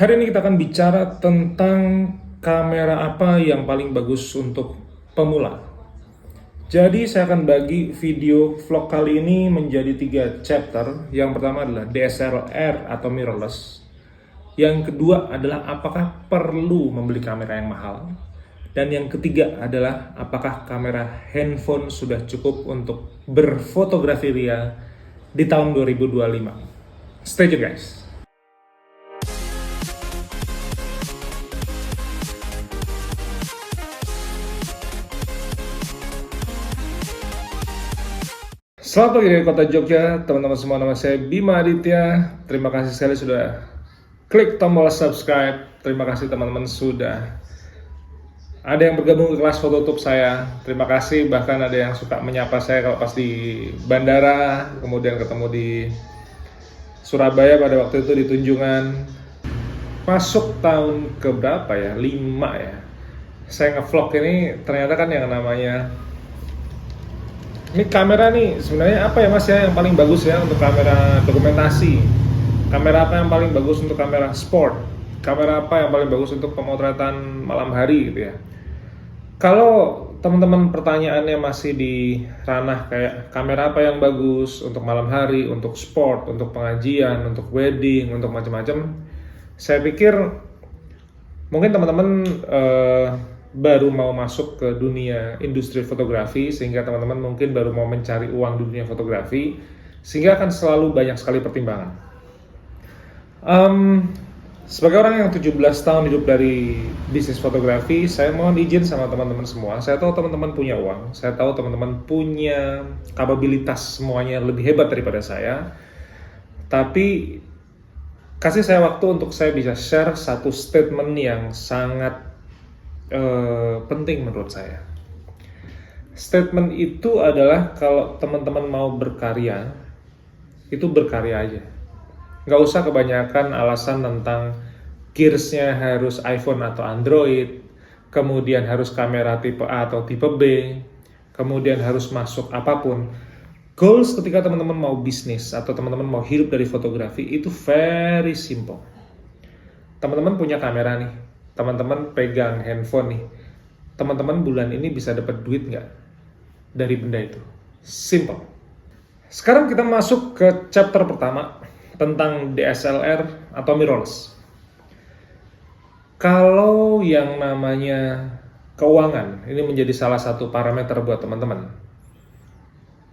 Hari ini kita akan bicara tentang kamera apa yang paling bagus untuk pemula. Jadi saya akan bagi video vlog kali ini menjadi 3 chapter. Yang pertama adalah DSLR atau mirrorless. Yang kedua adalah apakah perlu membeli kamera yang mahal. Dan yang ketiga adalah apakah kamera handphone sudah cukup untuk berfotografi ria di tahun 2025. Stay tune guys. Selamat pagi dari kota Jogja, teman-teman semua. Nama saya Bima Aditya. Terima kasih sekali sudah klik tombol subscribe. Terima kasih teman-teman sudah ada yang bergabung ke kelas foto saya. Terima kasih, bahkan ada yang suka menyapa saya kalau pas di bandara, kemudian ketemu di Surabaya pada waktu itu di Tunjungan. Masuk tahun ke berapa ya? 5 ya. Saya nge-vlog ini ternyata kan yang namanya ini kamera nih sebenarnya apa ya mas ya yang paling bagus ya untuk kamera dokumentasi, kamera apa yang paling bagus untuk kamera sport, kamera apa yang paling bagus untuk pemotretan malam hari gitu ya. Kalau teman-teman pertanyaannya masih di ranah kayak kamera apa yang bagus untuk malam hari, untuk sport, untuk pengajian, untuk wedding, untuk macam-macam, saya pikir mungkin teman-teman baru mau masuk ke dunia industri fotografi, sehingga teman-teman mungkin baru mau mencari uang di dunia fotografi, sehingga akan selalu banyak sekali pertimbangan. Sebagai orang yang 17 tahun hidup dari bisnis fotografi, saya mohon izin sama teman-teman semua. Saya tahu teman-teman punya uang, saya tahu teman-teman punya kapabilitas semuanya lebih hebat daripada saya, tapi kasih saya waktu untuk saya bisa share satu statement yang sangat penting menurut saya. Statement itu adalah kalau teman-teman mau berkarya, itu berkarya aja. Nggak usah kebanyakan alasan tentang gearsnya harus iPhone atau Android, kemudian harus kamera tipe A atau tipe B, kemudian harus masuk apapun. Goals ketika teman-teman mau bisnis atau teman-teman mau hidup dari fotografi itu very simple. Teman-teman punya kamera nih, teman-teman pegang handphone nih, teman-teman bulan ini bisa dapat duit nggak dari benda itu? Simple. Sekarang kita masuk ke chapter pertama tentang DSLR atau mirrorless. Kalau yang namanya keuangan, ini menjadi salah satu parameter buat teman-teman.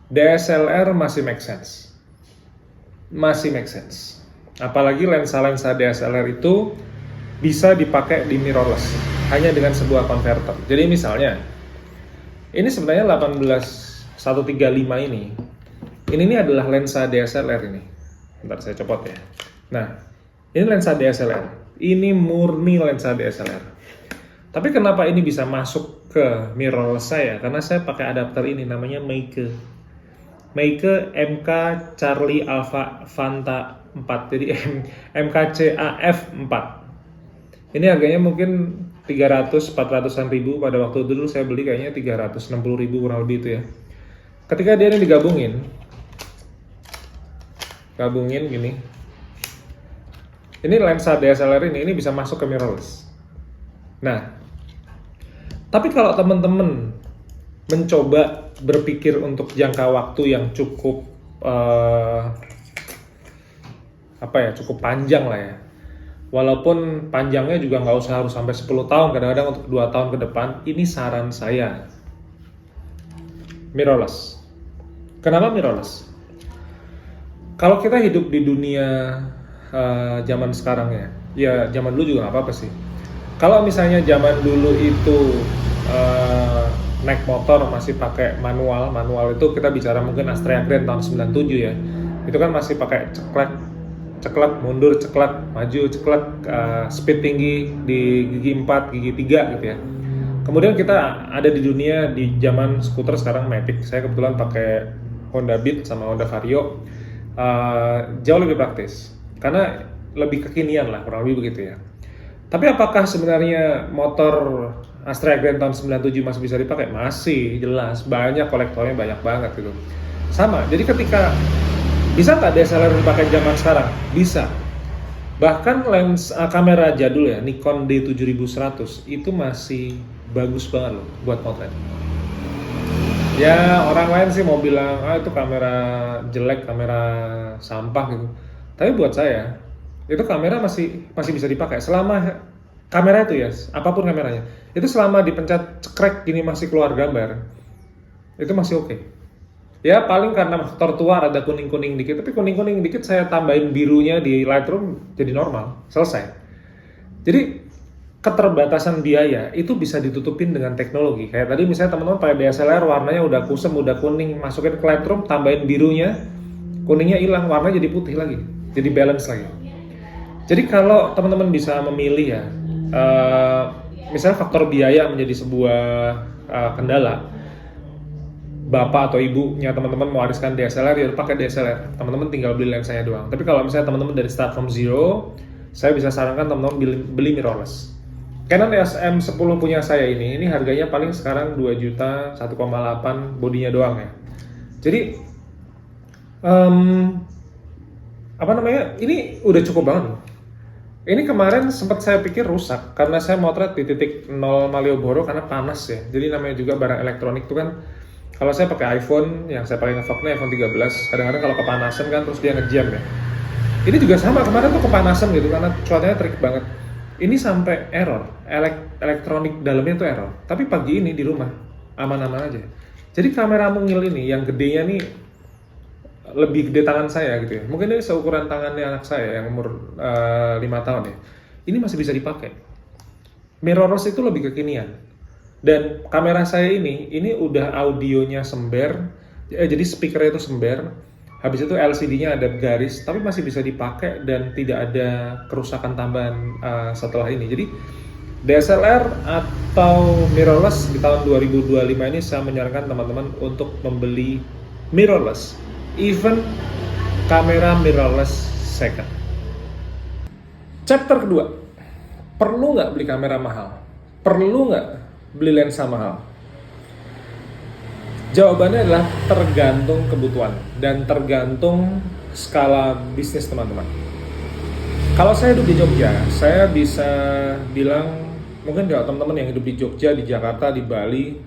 DSLR masih make sense. Masih make sense. Apalagi lensa-lensa DSLR itu bisa dipakai di mirrorless hanya dengan sebuah converter. Jadi misalnya ini sebenarnya 18135 ini adalah lensa DSLR ini. Bentar saya copot ya. Nah, ini lensa DSLR. Ini murni lensa DSLR. Tapi kenapa ini bisa masuk ke mirrorless saya? Karena saya pakai adapter ini namanya Meike MK Charlie Alpha Fanta 4. Jadi MKCAF 4. Ini harganya mungkin 300-400an ribu. Pada waktu dulu saya beli kayaknya 360 ribu kurang lebih itu ya. Ketika dia ini digabungin gini, ini lensa DSLR ini bisa masuk ke mirrorless. Nah, tapi kalau teman-teman mencoba berpikir untuk jangka waktu yang cukup cukup panjang lah ya. Walaupun panjangnya juga nggak usah harus sampai 10 tahun, kadang-kadang untuk 2 tahun ke depan, ini saran saya. Mirrorless. Kenapa mirrorless? Kalau kita hidup di dunia zaman sekarang ya zaman dulu juga nggak apa-apa sih. Kalau misalnya zaman dulu itu naik motor masih pakai manual itu kita bicara mungkin Astrea Grand tahun 97 ya. Itu kan masih pakai ceklek, mundur, ceklek, maju, ceklek, speed tinggi di gigi 4, gigi 3 gitu ya. Kemudian kita ada di dunia di zaman skuter sekarang Mavic. Saya kebetulan pakai Honda Beat sama Honda Vario. Jauh lebih praktis karena lebih kekinian lah, kurang lebih begitu ya. Tapi apakah sebenarnya motor Astrea Grand tahun 97 masih bisa dipakai? Masih, jelas. Banyak kolektornya, banyak banget gitu. Sama, jadi ketika bisa nggak DSLR dipakai zaman sekarang? Bisa. Bahkan lens kamera jadul ya, Nikon D7100 itu masih bagus banget loh buat potret. Ya orang lain sih mau bilang itu kamera jelek, kamera sampah gitu. Tapi buat saya itu kamera masih bisa dipakai selama kamera itu ya, apapun kameranya. Itu selama dipencet cekrek gini masih keluar gambar, itu masih oke. Ya paling karena faktor tua ada kuning-kuning dikit, tapi kuning-kuning dikit saya tambahin birunya di Lightroom jadi normal, selesai. Jadi keterbatasan biaya itu bisa ditutupin dengan teknologi. Kayak tadi misalnya teman-teman pakai DSLR warnanya udah kusem, udah kuning, masukin ke Lightroom, tambahin birunya, kuningnya hilang, warnanya jadi putih lagi, jadi balance lagi. Jadi kalau teman-teman bisa memilih ya, misalnya faktor biaya menjadi sebuah kendala, bapak atau ibunya teman-teman mewariskan DSLR, ya pakai DSLR. Teman-teman tinggal beli lensanya doang. Tapi kalau misalnya teman-teman dari start from zero, saya bisa sarankan teman-teman beli mirrorless. Canon EOS M10 punya saya ini harganya paling sekarang 2 juta 1,8 bodinya doang ya. Jadi apa namanya? Ini udah cukup banget loh. Ini kemarin sempat saya pikir rusak karena saya motret di titik 0 Malioboro karena panas ya. Jadi namanya juga barang elektronik itu kan, kalau saya pakai iPhone, yang saya paling ngevlognya iPhone 13, kadang-kadang kalau kepanasan kan terus dia ngejam ya. Ini juga sama, kemarin tuh kepanasan gitu karena cuacanya terik banget. Ini sampai error, elektronik dalamnya tuh error. Tapi pagi ini di rumah, aman-aman aja. Jadi kamera mungil ini, yang gedenya nih lebih gede tangan saya gitu ya. Mungkin ini seukuran tangannya anak saya yang umur 5 tahun ya. Ini masih bisa dipakai. Mirrorless itu lebih kekinian. Dan kamera saya ini udah audionya sember, jadi speakernya itu sember, habis itu LCD-nya ada garis, tapi masih bisa dipakai dan tidak ada kerusakan tambahan setelah ini. Jadi DSLR atau mirrorless di tahun 2025 ini saya menyarankan teman-teman untuk membeli mirrorless, even kamera mirrorless second. Chapter kedua, perlu nggak beli kamera mahal? Perlu nggak beli lensa mahal? Jawabannya adalah tergantung kebutuhan dan tergantung skala bisnis teman-teman. Kalau saya hidup di Jogja, saya bisa bilang mungkin kalau teman-teman yang hidup di Jogja, di Jakarta, di Bali,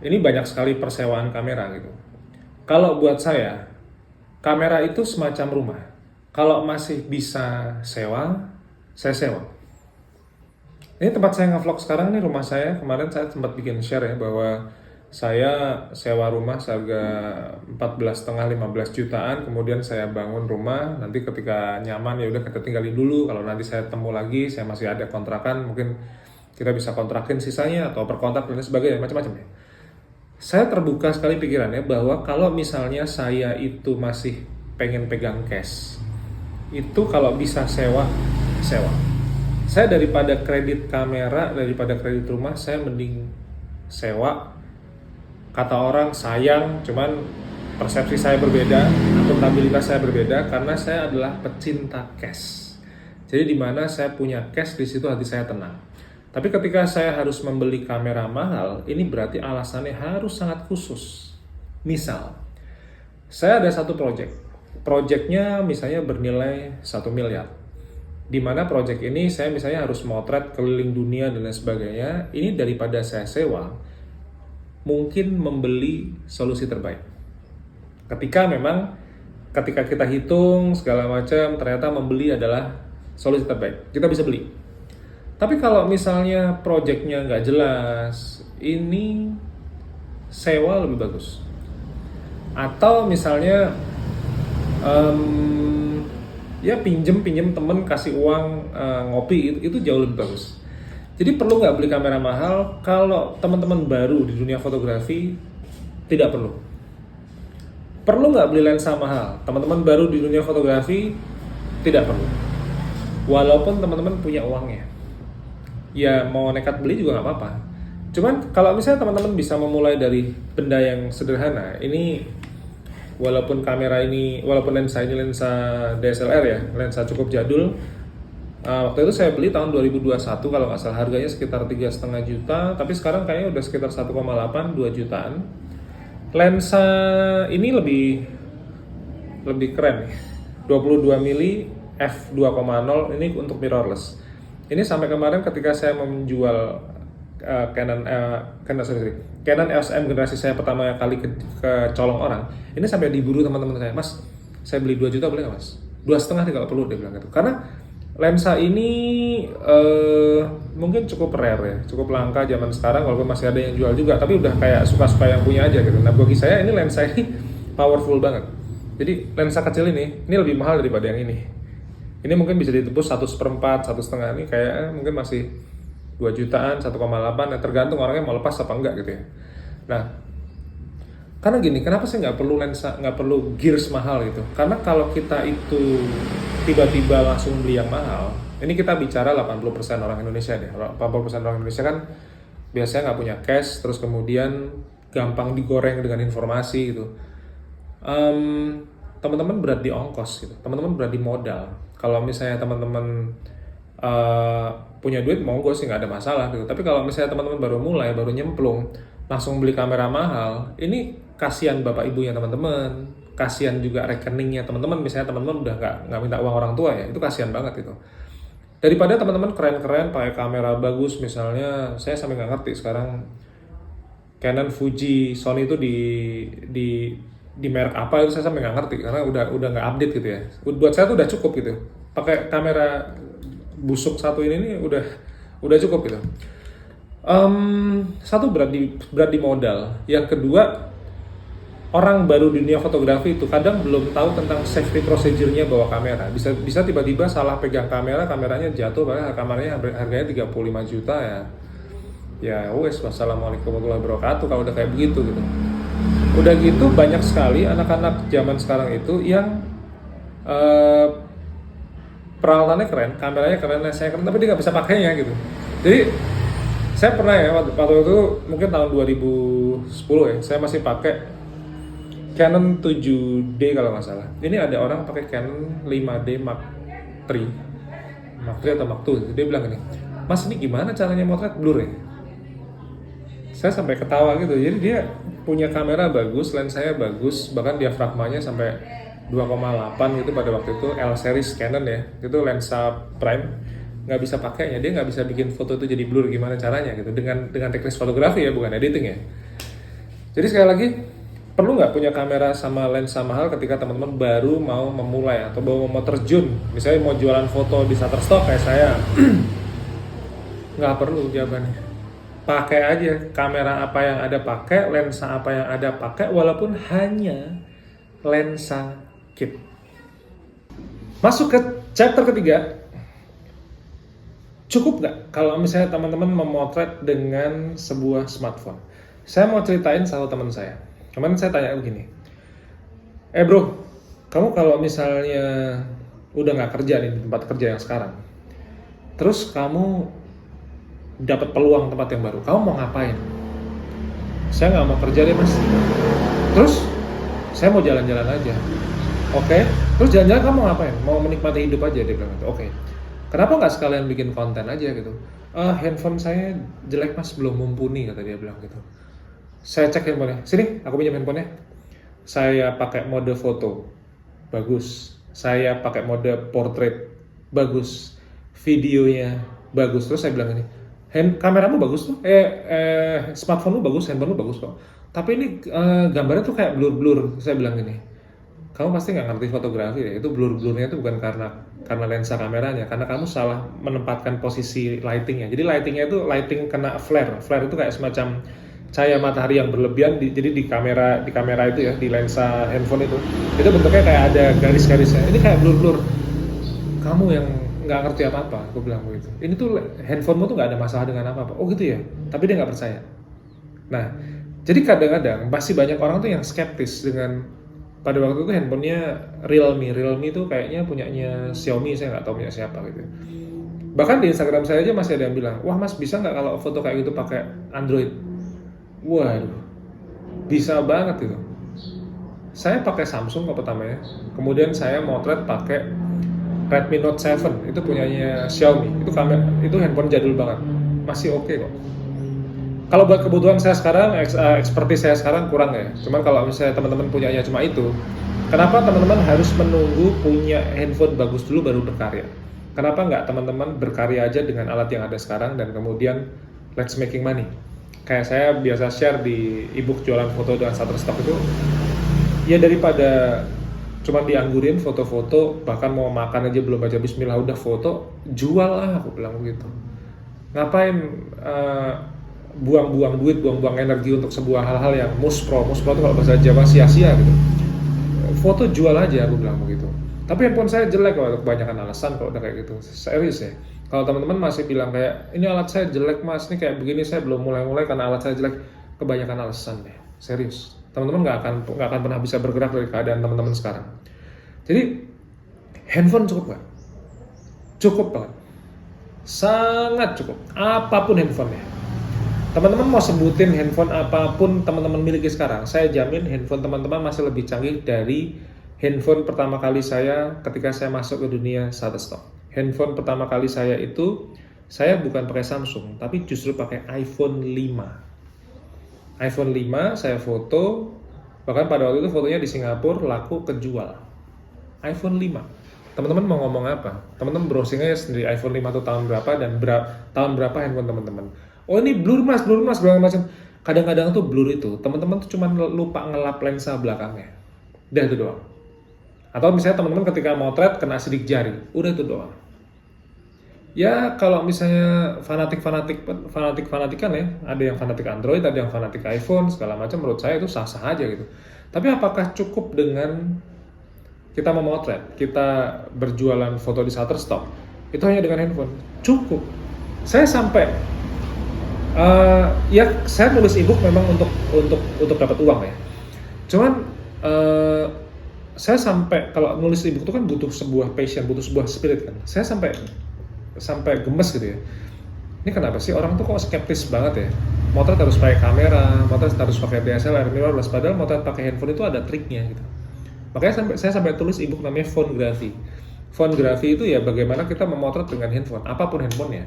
ini banyak sekali persewaan kamera gitu. Kalau buat saya, kamera itu semacam rumah. Kalau masih bisa sewa, saya sewa. Ini tempat saya nge-vlog sekarang, nih rumah saya. Kemarin saya sempat bikin share ya bahwa saya sewa rumah seharga 14,5-15 jutaan, kemudian saya bangun rumah. Nanti ketika nyaman ya udah kita tinggalin dulu. Kalau nanti saya temu lagi, saya masih ada kontrakan, mungkin kita bisa kontrakin sisanya atau perkontrak dan sebagainya, macam-macam ya. Saya terbuka sekali pikirannya bahwa kalau misalnya saya itu masih pengen pegang cash, itu kalau bisa sewa. Saya daripada kredit kamera, daripada kredit rumah, saya mending sewa. Kata orang sayang, cuman persepsi saya berbeda, akuntabilitas saya berbeda karena saya adalah pecinta cash. Jadi di mana saya punya cash, di situ hati saya tenang. Tapi ketika saya harus membeli kamera mahal, ini berarti alasannya harus sangat khusus. Misal, saya ada satu projectnya misalnya bernilai 1 miliar. Di mana project ini saya misalnya harus motret keliling dunia dan lain sebagainya. Ini daripada saya sewa, mungkin membeli solusi terbaik. Ketika kita hitung segala macam, ternyata membeli adalah solusi terbaik. Kita bisa beli. Tapi kalau misalnya projectnya nggak jelas, ini sewa lebih bagus. Atau misalnya ya pinjem temen kasih uang ngopi, itu jauh lebih bagus. Jadi perlu nggak beli kamera mahal? Kalau teman-teman baru di dunia fotografi, tidak perlu. Perlu nggak beli lensa mahal? Teman-teman baru di dunia fotografi, tidak perlu. Walaupun teman-teman punya uangnya, ya mau nekat beli juga nggak apa-apa. Cuman kalau misalnya teman-teman bisa memulai dari benda yang sederhana, ini walaupun lensa ini lensa DSLR ya, lensa cukup jadul. Waktu itu saya beli tahun 2021 kalau nggak salah, harganya sekitar 3,5 juta, tapi sekarang kayaknya udah sekitar 1,8-2 jutaan. Lensa ini lebih keren nih, 22 mili f2.0 ini untuk mirrorless. Ini sampai kemarin ketika saya menjual Canon EOS M generasi saya pertama kali ke colong orang, ini sampai diburu teman-teman saya, Mas, saya beli 2 juta boleh nggak Mas? 2,5 nih kalau perlu, dia bilang gitu. Karena lensa ini mungkin cukup rare ya, cukup langka zaman sekarang, walaupun masih ada yang jual juga, tapi udah kayak suka-suka yang punya aja gitu. Nah bagi saya ini lensa ini powerful banget. Jadi lensa kecil ini lebih mahal daripada yang ini. Ini mungkin bisa ditebus 1/4, 1,5, ini kayak mungkin masih 2 jutaan, 1,8, ya tergantung orangnya mau lepas apa enggak gitu ya. Nah, karena gini, kenapa saya nggak perlu lensa, nggak perlu gears mahal gitu? Karena kalau kita itu tiba-tiba langsung beli yang mahal, ini kita bicara 80% orang Indonesia deh. 80% orang Indonesia kan biasanya nggak punya cash, terus kemudian gampang digoreng dengan informasi gitu. Teman-teman berat di ongkos gitu, teman-teman berat di modal. Kalau misalnya teman-teman punya duit, monggo sih nggak ada masalah gitu. Tapi kalau misalnya teman-teman baru mulai, baru nyemplung, langsung beli kamera mahal, ini kasihan bapak ibunya teman-teman, kasihan juga rekeningnya teman-teman. Misalnya teman-teman udah nggak minta uang orang tua ya, itu kasihan banget itu. Daripada teman-teman keren-keren pakai kamera bagus, misalnya saya sampai nggak ngerti sekarang Canon, Fuji, Sony itu di merek apa itu saya sampai nggak ngerti karena udah nggak update gitu ya. Buat saya tuh udah cukup gitu. Pakai kamera busuk satu ini nih udah cukup gitu. Satu berat di modal. Yang kedua, orang baru di dunia fotografi itu kadang belum tahu tentang safety procedure-nya bawa kamera. Bisa tiba-tiba salah pegang kamera, kameranya jatuh, padahal kameranya harganya 35 juta ya. Ya wes, wassalamualaikum warahmatullahi wabarakatuh kalau udah kayak begitu gitu. Udah gitu banyak sekali anak-anak zaman sekarang itu yang peralatannya keren, kameranya keren, saya keren, tapi dia nggak bisa pakainya gitu. Jadi saya pernah ya waktu itu mungkin tahun 2010 ya, saya masih pakai Canon 7D kalau nggak salah. Ini ada orang pakai Canon 5D Mark III atau Mark II. Dia bilang gini, Mas ini gimana caranya motret blur ya? Saya sampai ketawa gitu. Jadi dia punya kamera bagus, lensanya bagus, bahkan diafragmanya sampai 2,8 gitu pada waktu itu, L series Canon ya, itu lensa prime, nggak bisa pakainya, dia nggak bisa bikin foto itu jadi blur, gimana caranya gitu, dengan teknis fotografi ya, bukan editing ya. Jadi sekali lagi, perlu nggak punya kamera sama lensa mahal ketika teman-teman baru mau memulai atau mau terjun, misalnya mau jualan foto di Shutterstock kayak saya? Nggak perlu jawabannya. Pakai aja kamera apa yang ada pakai, lensa apa yang ada pakai, walaupun hanya lensa kit. Masuk ke chapter ketiga. Cukup nggak kalau misalnya teman-teman memotret dengan sebuah smartphone? Saya mau ceritain satu teman saya. Kemarin saya tanya begini, bro, kamu kalau misalnya udah nggak kerja nih di tempat kerja yang sekarang, terus kamu dapat peluang tempat yang baru, kamu mau ngapain? Saya nggak mau kerja deh mas, terus saya mau jalan-jalan aja. Oke, terus jalan-jalan kamu mau ngapain? Mau menikmati hidup aja, dia bilang gitu. Oke, kenapa nggak sekalian bikin konten aja gitu? Handphone saya jelek mas, belum mumpuni, kata dia bilang gitu. Saya cek handphonenya, sini aku pinjam handphonenya. Saya pakai mode foto, bagus. Saya pakai mode portrait, bagus. Videonya bagus. Terus saya bilang ini, kameramu bagus tuh, smartphone lu bagus, handphone lu bagus kok. Tapi ini gambarnya tuh kayak blur-blur. Saya bilang gini, kamu pasti nggak ngerti fotografi ya. Itu blur-blurnya itu bukan karena lensa kameranya, karena kamu salah menempatkan posisi lightingnya. Jadi lightingnya itu lighting kena flare. Flare itu kayak semacam cahaya matahari yang berlebihan. Jadi di kamera itu ya, di lensa handphone itu bentuknya kayak ada garis-garisnya. Ini kayak blur-blur. Kamu yang nggak ngerti apa-apa, aku bilang begitu. Ini tuh handphonemu tuh nggak ada masalah dengan apa-apa. Oh gitu ya, tapi dia nggak percaya. Nah, jadi kadang-kadang masih banyak orang tuh yang skeptis dengan, pada waktu itu handphonenya Realme itu kayaknya punyanya Xiaomi, saya nggak tahu punya siapa gitu. Bahkan di Instagram saya aja masih ada yang bilang, wah mas bisa nggak kalau foto kayak gitu pakai Android? Waduh, bisa banget itu. Saya pakai Samsung kok pertamanya, kemudian saya motret pakai Redmi Note 7, itu punyanya Xiaomi. Itu handphone jadul banget, masih oke kok. Kalau buat kebutuhan saya sekarang, expertise saya sekarang kurang ya. Cuman kalau misalnya teman-teman punyanya cuma itu, Kenapa teman-teman harus menunggu punya handphone bagus dulu baru berkarya? Kenapa nggak teman-teman berkarya aja dengan alat yang ada sekarang dan kemudian let's making money? Kayak saya biasa share di ebook jualan foto dengan Shutterstock itu, ya daripada cuma dianggurin foto-foto, bahkan mau makan aja belum baca bismillah udah foto, jual lah, aku bilang begitu. Ngapain buang-buang duit, buang-buang energi untuk sebuah hal-hal yang muspro itu kalau bahasa Jawa sia-sia gitu. Foto jual aja, aku bilang begitu. Tapi handphone saya jelek kalau kebanyakan alasan kalau udah kayak gitu. Serius ya. Kalau teman-teman masih bilang kayak ini alat saya jelek mas, ini kayak begini saya belum mulai karena alat saya jelek, kebanyakan alasan deh. Serius. Teman-teman nggak akan pernah bisa bergerak dari keadaan teman-teman sekarang. Jadi handphone cukup nggak? Cukup banget. Sangat cukup. Apapun handphonenya. Teman-teman mau sebutin handphone apapun teman-teman miliki sekarang, saya jamin handphone teman-teman masih lebih canggih dari handphone pertama kali saya ketika saya masuk ke dunia Shutterstock. Handphone pertama kali saya itu, saya bukan pakai Samsung, tapi justru pakai iPhone 5. iPhone 5 saya foto, bahkan pada waktu itu fotonya di Singapura laku kejual. iPhone 5. Teman-teman mau ngomong apa? Teman-teman browsing aja sendiri iPhone 5 itu tahun berapa dan tahun berapa handphone teman-teman. Oh ini blur mas, segala macam. Kadang-kadang tuh blur itu, teman-teman tuh cuma lupa ngelap lensa belakangnya. Udah itu doang. Atau misalnya teman-teman ketika motret kena sidik jari, udah itu doang. Ya kalau misalnya fanatik-fanatikan ya, ada yang fanatik Android, ada yang fanatik iPhone, segala macam, menurut saya itu sah-sah aja gitu. Tapi apakah cukup dengan kita memotret, kita berjualan foto di Shutterstock, itu hanya dengan handphone? Cukup. Saya sampai ya saya nulis ebook memang untuk dapat uang ya. Cuman saya sampai kalau nulis ebook itu kan butuh sebuah passion, butuh sebuah spirit kan. Saya sampai gemes gitu ya. Ini kenapa sih orang tuh kok skeptis banget ya? Motret harus pakai kamera, motret harus pakai DSLR, mirrorless, padahal motret pakai handphone itu ada triknya gitu. Makanya saya sampai tulis ebook namanya Phonegraphy. Phonegraphy itu ya bagaimana kita memotret dengan handphone, apapun handphonenya.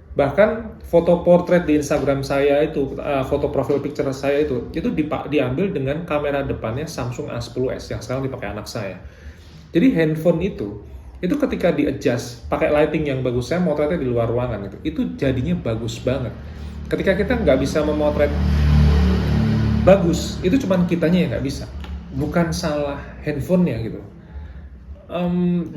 Bahkan foto portrait di Instagram saya itu, foto profile picture saya itu diambil dengan kamera depannya Samsung A10s yang sekarang dipakai anak saya. Jadi handphone itu ketika di-adjust, pakai lighting yang bagus, saya motretnya di luar ruangan itu jadinya bagus banget. Ketika kita nggak bisa memotret bagus, itu cuman kitanya yang nggak bisa. Bukan salah handphonenya gitu.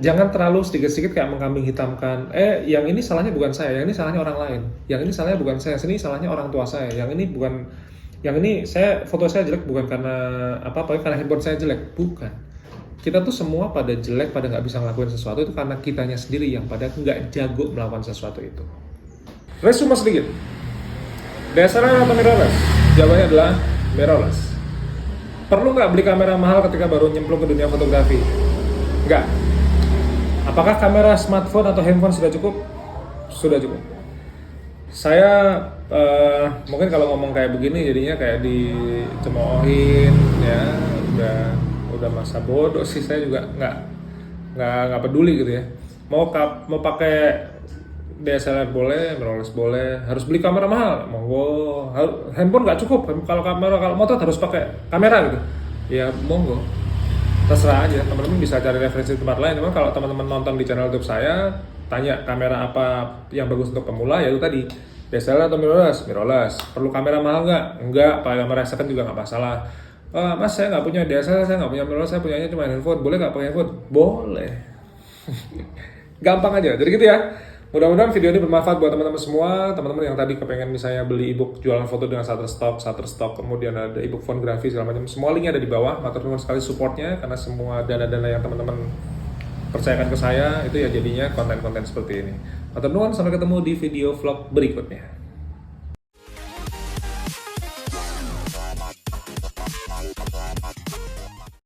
Jangan terlalu sedikit-sedikit kayak mengkambing hitamkan. Yang ini salahnya bukan saya, yang ini salahnya orang lain. Yang ini salahnya bukan saya, ini salahnya orang tua saya. Yang ini foto saya jelek bukan karena apa-apa, karena handphone saya jelek. Bukan. Kita tuh semua pada jelek, pada nggak bisa ngelakuin sesuatu itu karena kitanya sendiri yang pada nggak jago melakukan sesuatu itu. Resume sedikit. DSLR atau mirrorless? Jawabannya adalah mirrorless. Perlu nggak beli kamera mahal ketika baru nyemplung ke dunia fotografi? Enggak. Apakah kamera smartphone atau handphone sudah cukup? Sudah cukup. Saya mungkin kalau ngomong kayak begini jadinya kayak dicemoohin ya, udah masa bodoh sih. Saya juga nggak peduli gitu ya. Mau pakai DSLR boleh, mirrorless boleh, harus beli kamera mahal, monggo. Handphone nggak cukup, kalau motor harus pakai kamera gitu, ya monggo. Terserah aja, teman-teman bisa cari referensi tempat lain. Cuma kalau teman-teman nonton di channel YouTube saya, tanya kamera apa yang bagus untuk pemula, ya itu tadi DSLR atau mirrorless. Perlu kamera mahal nggak? Enggak, pakai kamera second juga nggak masalah. Mas saya nggak punya DSLR, saya nggak punya mirrorless, saya punyanya cuma handphone. Boleh nggak pakai handphone? Boleh. Gampang aja. Jadi gitu ya. Mudah-mudahan video ini bermanfaat buat teman-teman semua. Teman-teman yang tadi kepengen misalnya beli ebook jualan foto dengan Shutterstock, kemudian ada ebook Phonegraphy segala macam. Semua linknya ada di bawah. Matur nuwun sekali supportnya karena semua dana-dana yang teman-teman percayakan ke saya itu ya jadinya konten-konten seperti ini. Matur nuwun, sampai ketemu di video vlog berikutnya.